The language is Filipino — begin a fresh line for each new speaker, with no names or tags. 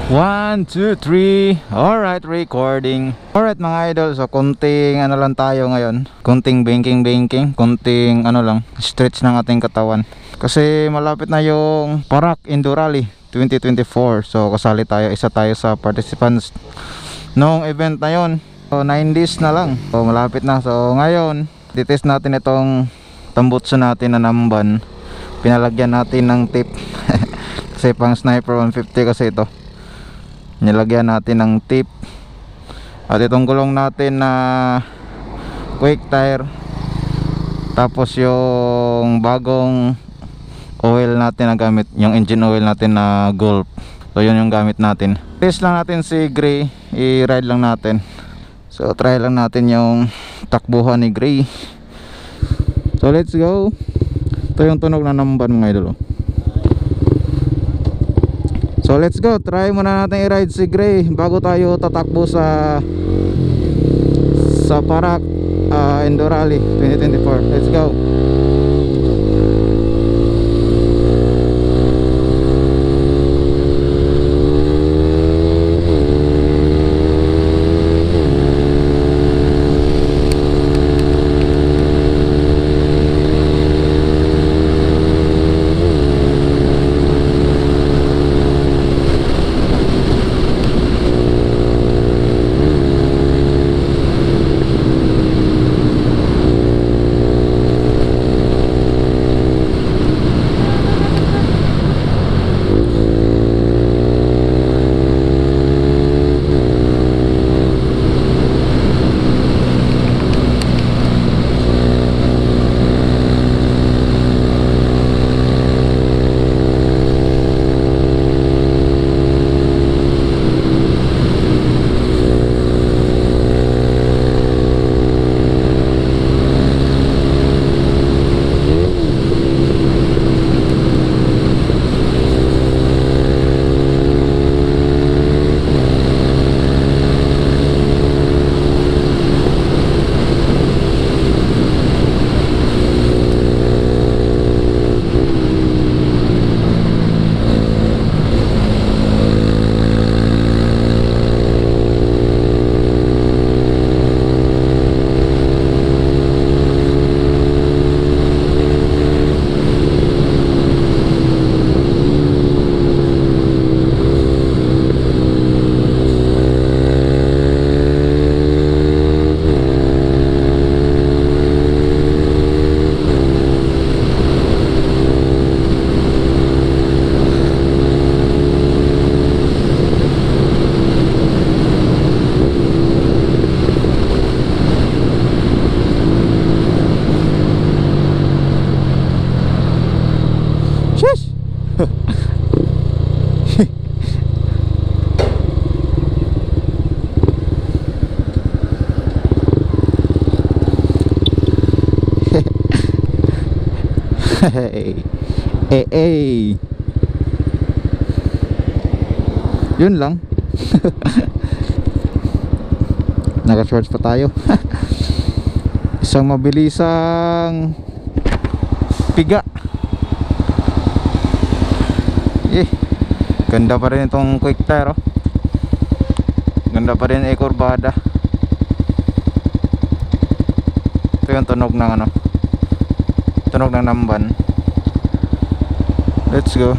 1, 2, 3. Alright, recording. Alright mga idol, so konting ano lang tayo ngayon. Konting banking, konting ano lang, stretch ng ating katawan. Kasi malapit na yung Parak Indo Rally 2024. So kasali tayo, isa tayo sa participants nung event na yon. So 9 days na lang, so malapit na. So ngayon, ditest natin itong tambutso natin na namban. Pinalagyan natin ng tip kasi pang sniper 150 kasi ito. Nilagyan natin ng tip. At itong gulong natin na quick tire. Tapos yung bagong oil natin na gamit, yung engine oil natin na Gulf. So yun yung gamit natin. Test lang natin si Gray, i-ride lang natin. So try lang natin yung takbuhan ni Gray. So let's go. Ito yung tunog na namban mga idol. So let's go, try muna natin i-ride si Gray bago tayo tatakbo sa Parak Indo Rally 2024. Let's go. Hey. Yun lang. Naka-shorts pa tayo. Isang mabilisang piga. Ganda pa rin itong quick tire, oh. Ganda pa rin kurbada. Ito yung tunog ng tunog ng namban. Let's go.